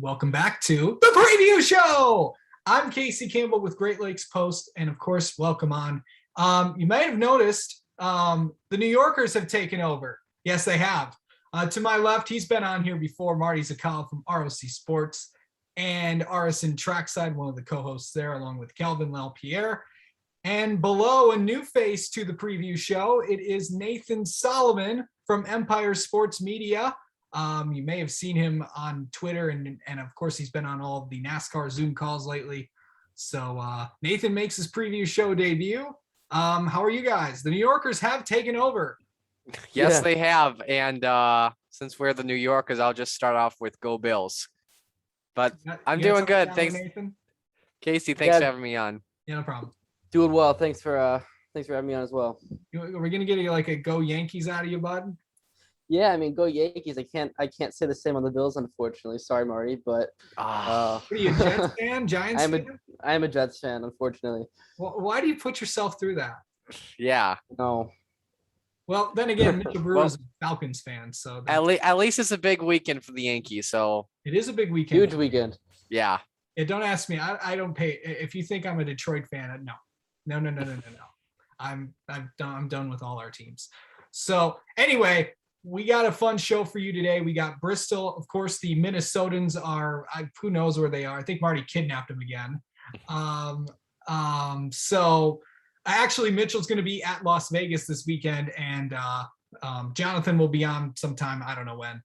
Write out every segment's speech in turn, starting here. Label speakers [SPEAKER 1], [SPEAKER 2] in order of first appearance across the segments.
[SPEAKER 1] Welcome back to the preview show. I'm Casey Campbell with Great Lakes Post, and of course, welcome on. You might have noticed the New Yorkers have taken over. Yes, they have. To my left, he's been on here before, Marty Zakala from ROC Sports, and Arison Trackside, one of the co-hosts there, along with Calvin LaPierre. And below, a new face to the preview show, it is Nathan Solomon from Empire Sports Media. You may have seen him on Twitter, and of course, he's been on all of the NASCAR Zoom calls lately. So Nathan makes his preview show debut. How are you guys? The New Yorkers have taken over.
[SPEAKER 2] Yes, they have. And since we're the New Yorkers, I'll just start off with Go Bills. But I'm doing good. Thanks,
[SPEAKER 1] Nathan.
[SPEAKER 2] Casey. Thanks for having me on.
[SPEAKER 1] Yeah, no problem.
[SPEAKER 3] Doing well. Thanks for having me on as well.
[SPEAKER 1] We're gonna get like a Go Yankees out of you, bud.
[SPEAKER 3] Yeah, I mean, go Yankees. I can't say the same on the Bills, unfortunately. Sorry, Marty, but
[SPEAKER 1] what are you, a Jets fan, Giants fan?
[SPEAKER 3] I am a Jets fan, unfortunately.
[SPEAKER 1] Well, why do you put yourself through that?
[SPEAKER 2] Yeah.
[SPEAKER 3] No.
[SPEAKER 1] Well, then again, Mitchell Brewer is a Falcons fan, so
[SPEAKER 2] at least it's a big weekend for the Yankees. So
[SPEAKER 1] it is a big weekend.
[SPEAKER 3] Huge weekend.
[SPEAKER 2] Yeah.
[SPEAKER 1] Don't ask me. I don't pay. If you think I'm a Detroit fan, no. I'm done with all our teams. So anyway, we got a fun show for you today. We got Bristol. Of course, the Minnesotans are, who knows where they are. I think Marty kidnapped them again. So actually Mitchell's going to be at Las Vegas this weekend, and Jonathan will be on sometime. I don't know when.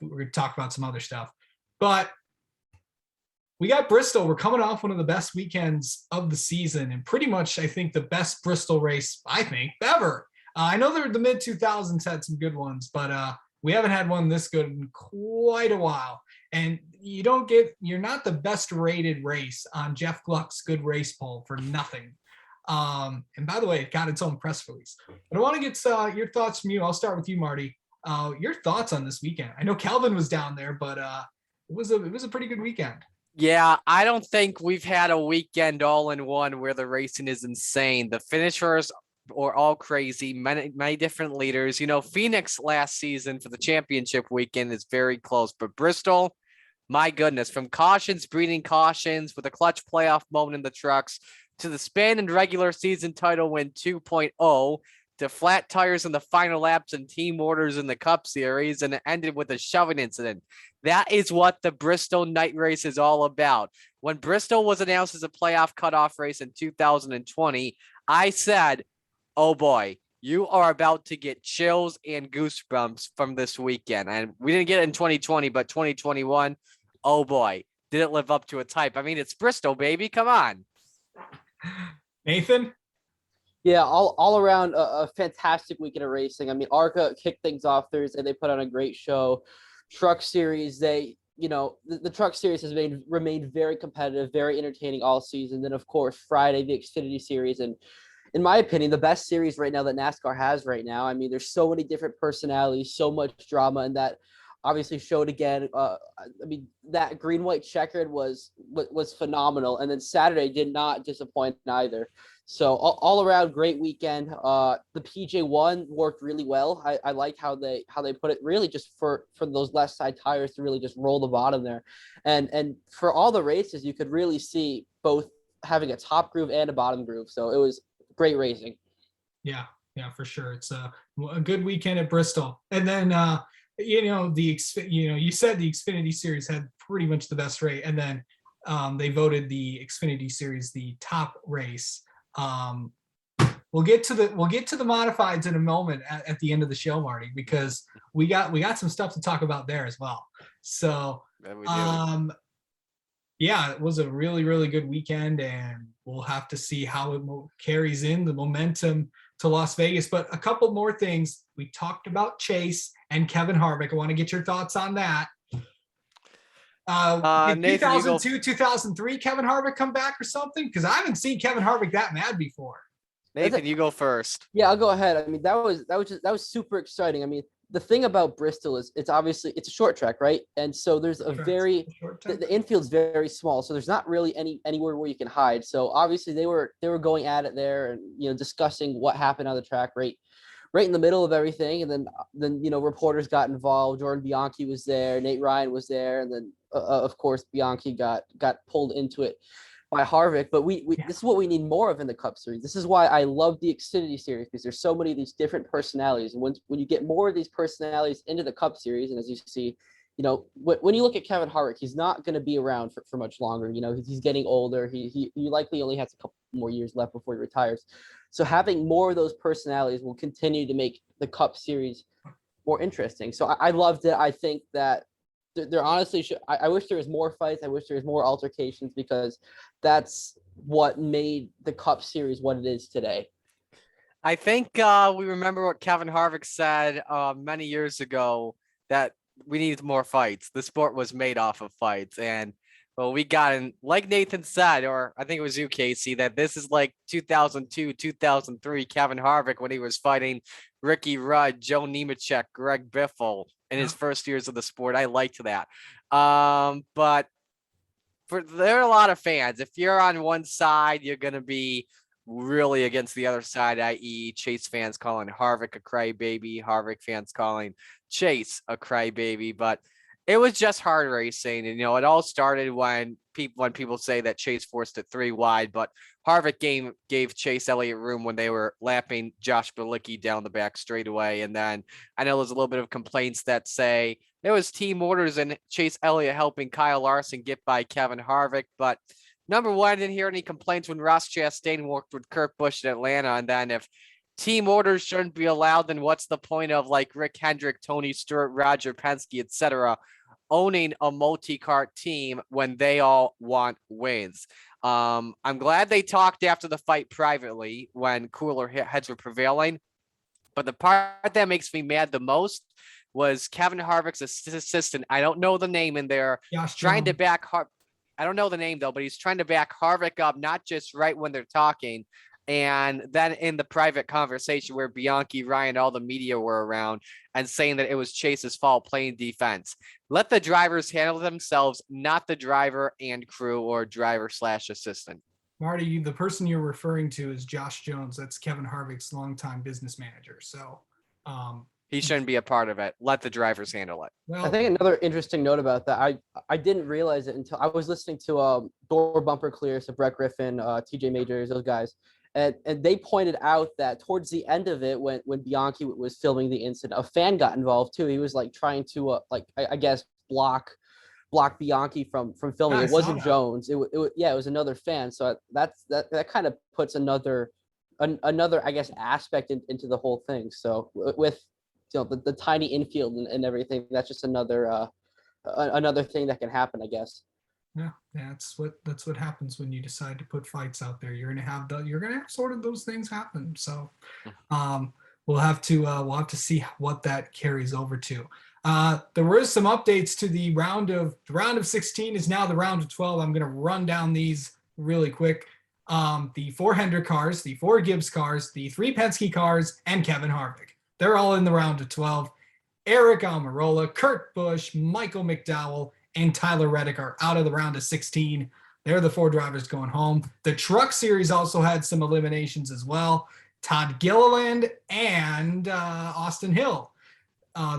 [SPEAKER 1] We're going to talk about some other stuff. But we got Bristol. We're coming off one of the best weekends of the season, and pretty much, I think, the best Bristol race, ever. I know the mid-2000s had some good ones, but we haven't had one this good in quite a while. And you're not the best rated race on Jeff Gluck's good race poll for nothing. And by the way, it got its own press release. But I want to get your thoughts from you. I'll start with you, Marty. Your thoughts on this weekend. I know Calvin was down there, but it was a pretty good weekend.
[SPEAKER 2] Yeah, I don't think we've had a weekend all in one where the racing is insane. The finishers are all crazy, many different leaders. You know, Phoenix last season for the championship weekend is very close, but Bristol, my goodness, from cautions, breeding cautions with a clutch playoff moment in the trucks to the spin and regular season title win 2.0 to flat tires in the final laps and team orders in the Cup Series, and it ended with a shoving incident. That is what the Bristol night race is all about. When Bristol was announced as a playoff cutoff race in 2020, I said, oh boy, you are about to get chills and goosebumps from this weekend. And we didn't get it in 2020, but 2021, oh boy, did it live up to its hype. I mean, it's Bristol, baby. Come on.
[SPEAKER 1] Nathan?
[SPEAKER 3] Yeah, all around a fantastic weekend of racing. I mean, ARCA kicked things off Thursday. They put on a great show. Truck Series, the Truck Series has remained very competitive, very entertaining all season. Then, of course, Friday, the Xfinity Series. And in my opinion, the best series right now that NASCAR has right now. I mean, there's so many different personalities, so much drama, and that obviously showed again. That green-white checkered was phenomenal. And then Saturday did not disappoint either. So all around great weekend. The PJ1 worked really well. I like how they put it, really just for those left side tires to really just roll the bottom there. And for all the races, you could really see both having a top groove and a bottom groove. So it was great racing.
[SPEAKER 1] Yeah, for sure. It's a good weekend at Bristol. And then you said the Xfinity Series had pretty much the best rate, and then they voted the Xfinity Series the top race. We'll get to the modifieds in a moment at the end of the show, Marty, because we got some stuff to talk about there as well. So yeah, it was a really, really good weekend, and we'll have to see how it carries in the momentum to Las Vegas. But a couple more things. We talked about Chase and Kevin Harvick. I want to get your thoughts on that. Did 2002, 2003 Kevin Harvick come back or something? Because I haven't seen Kevin Harvick that mad before.
[SPEAKER 2] Nathan, you go first.
[SPEAKER 3] Yeah, I'll go ahead. I mean, that was super exciting. I mean, the thing about Bristol is it's a short track, right? And so there's the infield's very small, so there's not really anywhere where you can hide. So obviously they were going at it there and discussing what happened on the track right in the middle of everything. And then reporters got involved. Jordan Bianchi was there, Nate Ryan was there, and then of course, Bianchi got pulled into it by Harvick, but we this is what we need more of in the Cup Series. This is why I love the Xfinity Series, because there's so many of these different personalities, and when you get more of these personalities into the Cup Series, and as you see, when you look at Kevin Harvick, he's not going to be around for much longer. He's getting older. He likely only has a couple more years left before he retires. So having more of those personalities will continue to make the Cup Series more interesting. So I loved it. I think that there honestly should. I wish there was more fights. I wish there was more altercations, because that's what made the Cup Series what it is today.
[SPEAKER 2] I think we remember what Kevin Harvick said many years ago, that we need more fights. The sport was made off of fights. And well, we got in, like Nathan said, or I think it was you, Casey, that this is like 2002, 2003 Kevin Harvick when he was fighting Ricky Rudd, Joe Nemechek, Greg Biffle in his first years of the sport. I liked that. But there are a lot of fans. If you're on one side, you're going to be really against the other side, i.e. Chase fans calling Harvick a crybaby, Harvick fans calling Chase a crybaby. But it was just hard racing. And, it all started when people say that Chase forced it 3 wide, but Harvick gave Chase Elliott room when they were lapping Josh Bilicki down the back straightaway. And then I know there's a little bit of complaints that say there was team orders and Chase Elliott helping Kyle Larson get by Kevin Harvick. But number one, I didn't hear any complaints when Ross Chastain worked with Kurt Busch in Atlanta. And then if team orders shouldn't be allowed, then what's the point of like Rick Hendrick, Tony Stewart, Roger Penske, etc., owning a multi-kart team when they all want wins? I'm glad they talked after the fight privately when cooler heads were prevailing. But the part that makes me mad the most was Kevin Harvick's assistant. I don't know the name in there. Trying to back I don't know the name though, but he's trying to back Harvick up, not just right when they're talking. And then in the private conversation where Bianchi, Ryan, all the media were around, and saying that it was Chase's fault playing defense. Let the drivers handle themselves, not the driver and crew or driver/assistant.
[SPEAKER 1] Marty, the person you're referring to is Josh Jones. That's Kevin Harvick's longtime business manager. So
[SPEAKER 2] he shouldn't be a part of it. Let the drivers handle it.
[SPEAKER 3] Well, I think another interesting note about that, I didn't realize it until I was listening to Door Bumper Clear, so Brett Griffin, TJ Majors, those guys. And they pointed out that towards the end of it, when Bianchi was filming the incident, a fan got involved too. He was like trying to I guess block Bianchi from filming. It wasn't Jones. It was another fan. So that kind of puts another I guess aspect into the whole thing. So with the tiny infield and everything, that's just another thing that can happen, I guess.
[SPEAKER 1] Yeah, that's what happens when you decide to put fights out there. You're gonna have sort of those things happen. So we'll have to see what that carries over to. There were some updates to the round of 16 is now the round of 12. I'm gonna run down these really quick. The 4 Hendrick cars, the 4 Gibbs cars, the 3 Penske cars, and Kevin Harvick. They're all in the round of 12. Eric Almirola, Kurt Busch, Michael McDowell, and Tyler Reddick are out of the round of 16. They're the 4 drivers going home. The Truck Series also had some eliminations as well. Todd Gilliland and Austin Hill.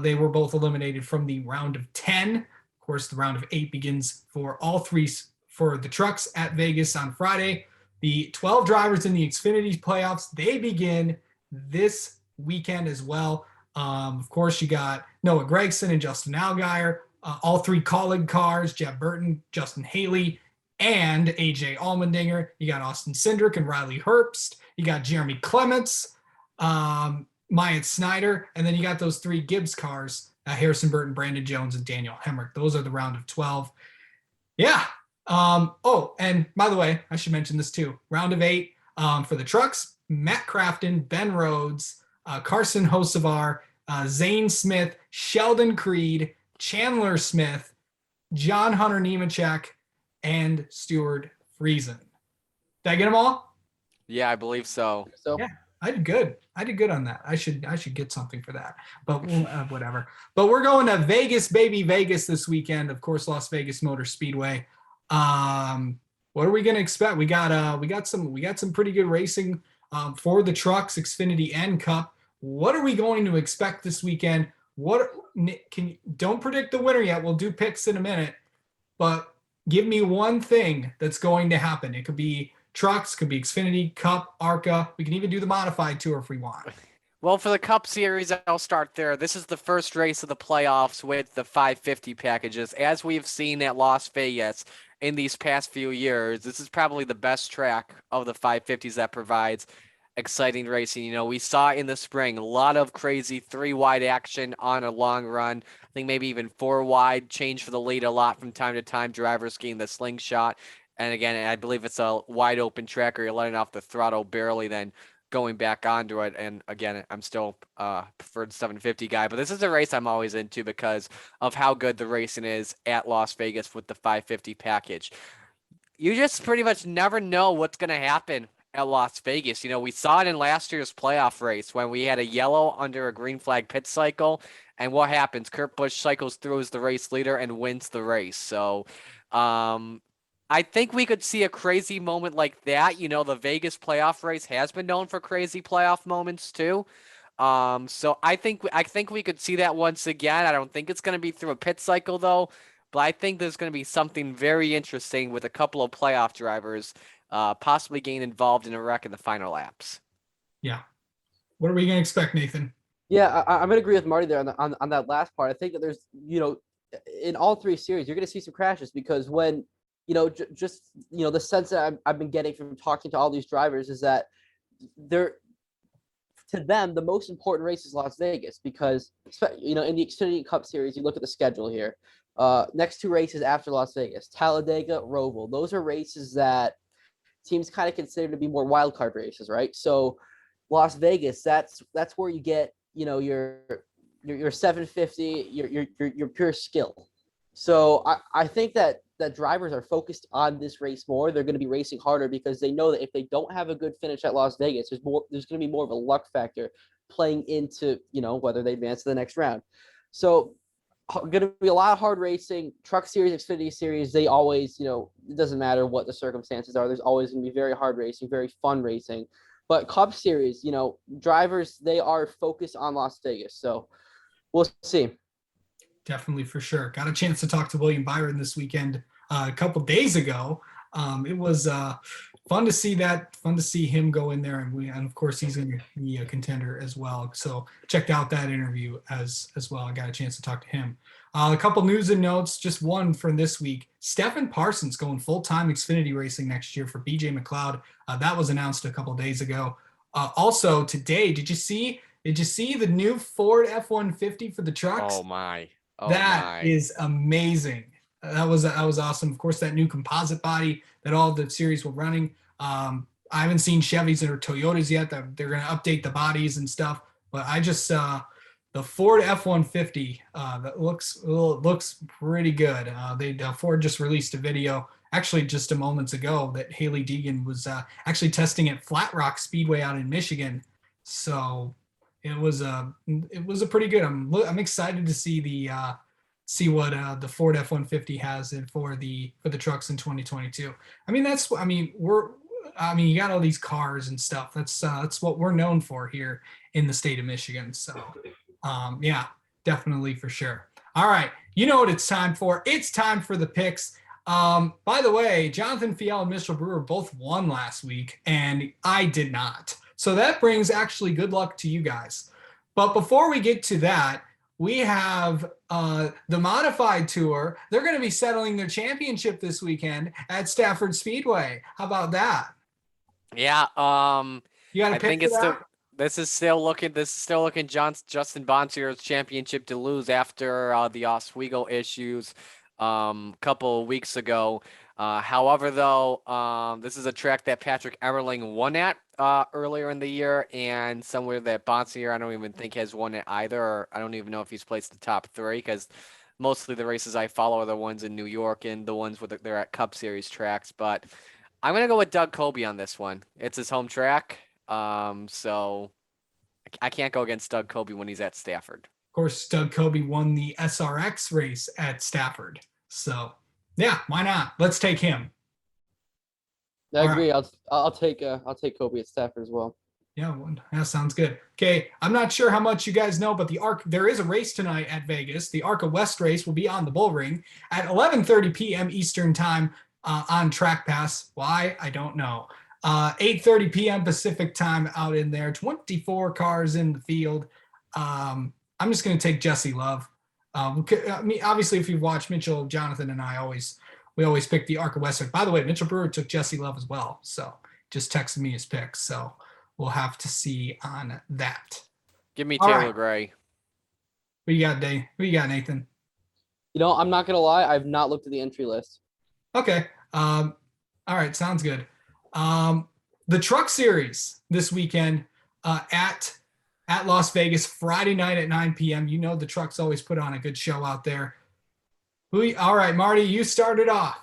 [SPEAKER 1] They were both eliminated from the round of 10. Of course, the round of 8 begins for all 3 for the trucks at Vegas on Friday. The 12 drivers in the Xfinity playoffs, they begin this weekend as well. Of course, you got Noah Gragson and Justin Allgaier. All 3 Colleague cars, Jeb Burton, Justin Haley, and AJ Allmendinger. You got Austin Cindric and Riley Herbst. You got Jeremy Clements, Myatt Snyder, and then you got those 3 Gibbs cars, Harrison Burton, Brandon Jones, and Daniel Hemrick. Those are the round of 12. Yeah. And by the way, I should mention this too. Round of 8 for the trucks, Matt Crafton, Ben Rhodes, Carson Hocevar, Zane Smith, Sheldon Creed, Chandler Smith, John Hunter Nemechek, and Stuart Friesen. Did I get them all?
[SPEAKER 2] Yeah, I believe so.
[SPEAKER 1] Yeah, I did good. On that. I should get something for that, but whatever. But we're going to Vegas, baby, Vegas this weekend. Of course, Las Vegas Motor Speedway. What are we going to expect? We got some pretty good racing for the trucks, Xfinity and Cup. What are we going to expect this weekend? Don't predict the winner yet. We'll do picks in a minute. but give me one thing that's going to happen. It could be trucks, could be Xfinity, Cup, ARCA. We can even do the modified tour if we want.
[SPEAKER 2] Well, for the Cup Series, I'll start there. This is the first race of the playoffs with the 550 packages. As we've seen at Las Vegas in these past few years, this is probably the best track of the 550s that provides exciting racing. You know, we saw in the spring a lot of crazy 3-wide action on a long run. I think maybe even 4-wide, change for the lead a lot from time to time, drivers getting the slingshot. And again, I believe it's a wide open track or you're letting off the throttle barely, then going back onto it. And again, I'm still preferred 750 guy, but this is a race I'm always into because of how good the racing is at Las Vegas with the 550 package. You just pretty much never know what's going to happen at Las Vegas. You know, we saw it in last year's playoff race when we had a yellow under a green flag pit cycle. And what happens? Kurt Busch cycles through as the race leader and wins the race. So, I think we could see a crazy moment like that. You know, the Vegas playoff race has been known for crazy playoff moments too. So I think we could see that once again. I don't think it's going to be through a pit cycle though, but I think there's going to be something very interesting with a couple of playoff drivers possibly getting involved in a wreck in the final laps.
[SPEAKER 1] Yeah. What are we going to expect, Nathan?
[SPEAKER 3] Yeah, I'm going to agree with Marty there on that last part. I think that there's, you know, in all three series, you're going to see some crashes because when, you know, just, you know, the sense that I've been getting from talking to all these drivers is that they're, to them, the most important race is Las Vegas because, you know, in the Xfinity Cup Series, you look at the schedule here. Next two races after Las Vegas, Talladega, Roval. Those are races that teams kind of consider to be more wild card races, right? So Las Vegas, that's where you get, you know, your 750, your pure skill. So I think that drivers are focused on this race more. They're going to be racing harder because they know that if they don't have a good finish at Las Vegas, there's going to be more of a luck factor playing into, you know, whether they advance to the next round. So going to be a lot of hard racing. Truck Series, Xfinity Series, they always, you know, it doesn't matter what the circumstances are. There's always going to be very hard racing, very fun racing. But Cup Series, you know, drivers, they are focused on Las Vegas. So we'll see.
[SPEAKER 1] Definitely, for sure. Got a chance to talk to William Byron this weekend a couple days ago. It was fun to see that, fun to see him go in there, and of course he's going to be a contender as well. So checked out that interview as well. I got a chance to talk to him. A couple news and notes, just one from this week. Stephen Parsons going full-time Xfinity racing next year for BJ McLeod. That was announced a couple days ago. Also today, did you see the new Ford F-150 for the trucks?
[SPEAKER 2] Oh my.
[SPEAKER 1] That is amazing. That was awesome. Of course, that new composite body that all the series were running. I haven't seen Chevys or Toyotas yet. They're going to update the bodies and stuff. But I just the Ford F-150 that looks pretty good. Ford just released a video actually just a moments ago that Haley Deegan was actually testing at Flat Rock Speedway out in Michigan. So it was a pretty good. I'm excited to see what the Ford F-150 has for the trucks in 2022. You got all these cars and stuff. That's what we're known for here in the state of Michigan. So yeah, definitely, for sure. All right, you know what it's time for. It's time for the picks. By the way, Jonathan Fiel and Mitchell Brewer both won last week, and I did not. So that brings actually good luck to you guys. But before we get to that, we have the modified tour. They're going to be settling their championship this weekend at Stafford Speedway. How about that?
[SPEAKER 2] Yeah.
[SPEAKER 1] You got to pick for that?
[SPEAKER 2] This is still looking Justin Bonsier's championship to lose after the Oswego issues couple of weeks ago. However, though, this is a track that Patrick Emerling won at earlier in the year, and somewhere that Bonsier I don't even think has won it either. Or I don't even know if he's placed the top three because mostly the races I follow are the ones in New York and the ones where they're at Cup Series tracks. But I'm gonna go with Doug Coby on this one. It's his home track, so I can't go against Doug Coby when he's at Stafford.
[SPEAKER 1] Of course, Doug Coby won the SRX race at Stafford. So yeah, why not? Let's take him.
[SPEAKER 3] I agree. Right. I'll take Coby at Stafford as well.
[SPEAKER 1] Yeah, that sounds good. Okay, I'm not sure how much you guys know, but there is a race tonight at Vegas. The ARCA West race will be on the Bull Ring at 11:30 p.m. Eastern time on Track Pass. Why? I don't know. 8:30 p.m. Pacific time out in there. 24 cars in the field. I'm just going to take Jesse Love. I mean, obviously, if you've watched Mitchell, Jonathan, and we always pick the ARCA West. By the way, Mitchell Brewer took Jesse Love as well, so just texted me his picks. So we'll have to see on that.
[SPEAKER 2] Give me
[SPEAKER 1] All
[SPEAKER 2] Taylor
[SPEAKER 1] right.
[SPEAKER 2] Gray.
[SPEAKER 1] What you got, Dave? What you got, Nathan?
[SPEAKER 3] I'm not gonna lie, I've not looked at the entry list.
[SPEAKER 1] Okay. All right. Sounds good. The Truck Series this weekend at Las Vegas, Friday night at 9 p.m. You know the trucks always put on a good show out there. All right, Marty, you started off.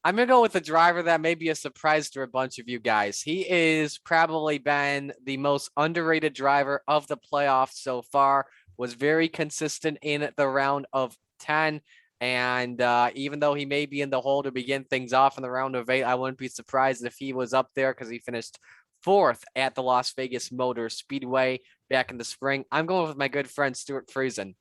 [SPEAKER 2] I'm going to go with a driver that may be a surprise to a bunch of you guys. He is probably been the most underrated driver of the playoffs so far, was very consistent in the round of 10. And even though he may be in the hole to begin things off in the round of 8, I wouldn't be surprised if he was up there because he finished 4th at the Las Vegas Motor Speedway back in the spring. I'm going with my good friend, Stuart Friesen.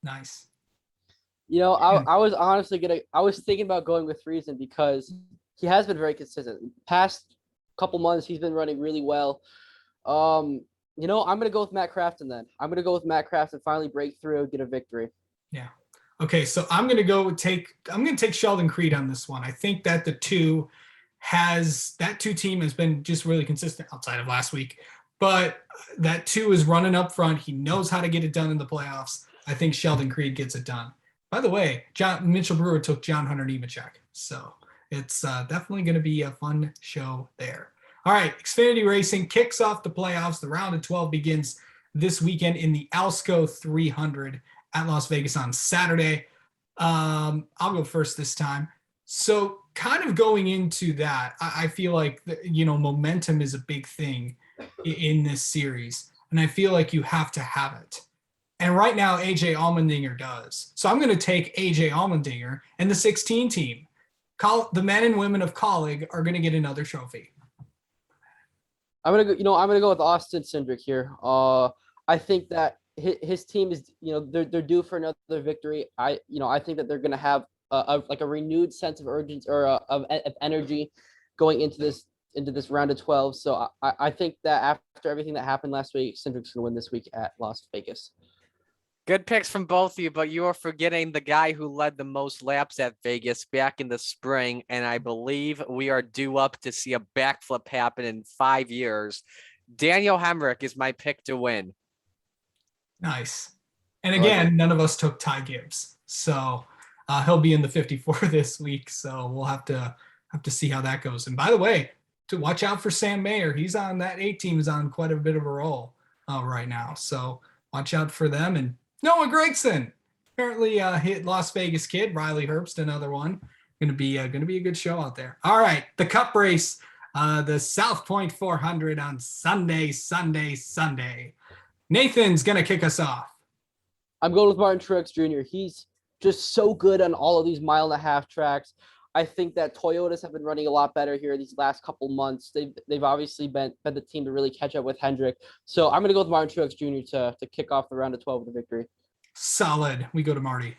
[SPEAKER 1] Nice.
[SPEAKER 3] I was thinking about going with Friesen because he has been very consistent. Past couple months, he's been running really well. I'm going to go with Matt Crafton then. I'm going to go with Matt Crafton, finally break through, get a victory.
[SPEAKER 1] Yeah. Okay, so I'm going to take Sheldon Creed on this one. I think that that two team has been just really consistent outside of last week, but that 2 is running up front. He knows how to get it done in the playoffs. I think Sheldon Creed gets it done. By the way, Mitchell Brewer took John Hunter Nemechek, so it's definitely going to be a fun show there. All right, Xfinity Racing kicks off the playoffs. The round of 12 begins this weekend in the Alsco 300 at Las Vegas on Saturday. I'll go first this time. So kind of going into that, I feel like, momentum is a big thing in this series, and I feel like you have to have it. And right now, AJ Allmendinger does. So I'm going to take AJ Allmendinger and the 16 team. The men and women of Colleague are going to get another trophy.
[SPEAKER 3] I'm gonna go with Austin Cindric here. I think that his team is, they're due for another victory. I think that they're gonna have a renewed sense of urgency or of energy going into this round of 12. So I think that after everything that happened last week, Cindric's gonna win this week at Las Vegas.
[SPEAKER 2] Good picks from both of you, but you are forgetting the guy who led the most laps at Vegas back in the spring, and I believe we are due up to see a backflip happen in 5 years. Daniel Hemrick is my pick to win.
[SPEAKER 1] Nice. And again, none of us took Ty Gibbs, so he'll be in the 54 this week. So we'll have to see how that goes. And by the way, to watch out for Sam Mayer. He's on that 8 team is on quite a bit of a roll right now. So watch out for them. And Noah Gragson, apparently hit Las Vegas kid. Riley Herbst, another one. Going to be a good show out there. All right, the Cup race, the South Point 400 on Sunday. Nathan's going to kick us off.
[SPEAKER 3] I'm going with Martin Truex Jr. He's just so good on all of these 1.5 mile tracks. I think that Toyotas have been running a lot better here these last couple months. They've obviously been the team to really catch up with Hendrick. So I'm going to go with Martin Truex Jr. to kick off the round of 12 with a victory.
[SPEAKER 1] Solid. We go to Marty.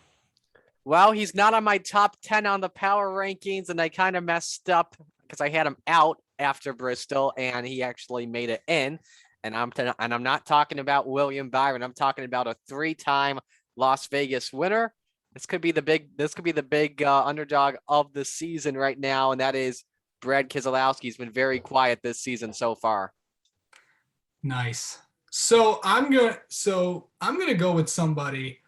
[SPEAKER 2] Well, he's not on my top 10 on the power rankings, and I kind of messed up because I had him out after Bristol, and he actually made it in. And I'm not talking about William Byron. I'm talking about a 3-time Las Vegas winner. This could be the big underdog of the season right now, and that is Brad Keselowski. He's been very quiet this season so far.
[SPEAKER 1] Nice. So I'm gonna go with somebody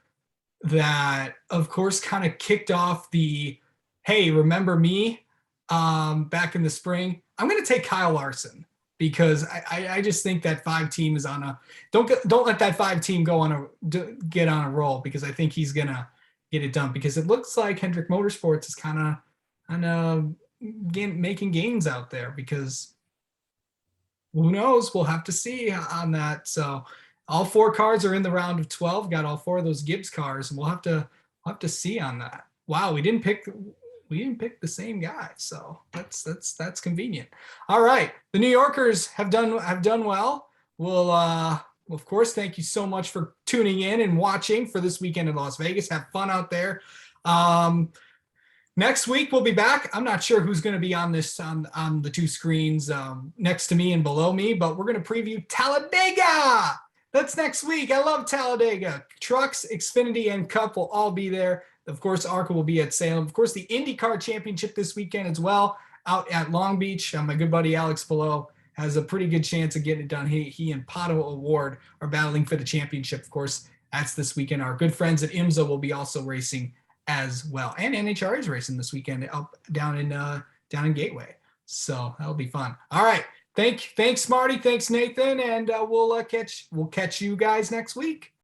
[SPEAKER 1] that, of course, kind of kicked off the "Hey, remember me?" Back in the spring. I'm gonna take Kyle Larson because I just think that 5 team is on a don't let that 5 team get on a roll, because I think he's gonna get it done, because it looks like Hendrick Motorsports is kind of making gains out there, because who knows? We'll have to see on that. So all 4 cars are in the round of 12, got all 4 of those Gibbs cars, and we'll have to see on that. Wow, we didn't pick we didn't pick the same guy, so that's convenient. All right, the New Yorkers have done well. We'll of course, thank you so much for tuning in and watching for this weekend in Las Vegas. Have fun out there. Next week we'll be back. I'm not sure who's going to be on the two screens next to me and below me, but we're going to preview Talladega. That's next week. I love Talladega. Trucks, Xfinity, and Cup will all be there. Of course, ARCA will be at Salem. Of course, the IndyCar Championship this weekend as well out at Long Beach. My good buddy Alex Below has a pretty good chance of getting it done. He and Pato Award are battling for the championship. Of course, that's this weekend. Our good friends at IMSA will be also racing as well. And NHRA is racing this weekend up down in Gateway. So that'll be fun. All right. Thanks, Marty. Thanks, Nathan. And we'll catch you guys next week.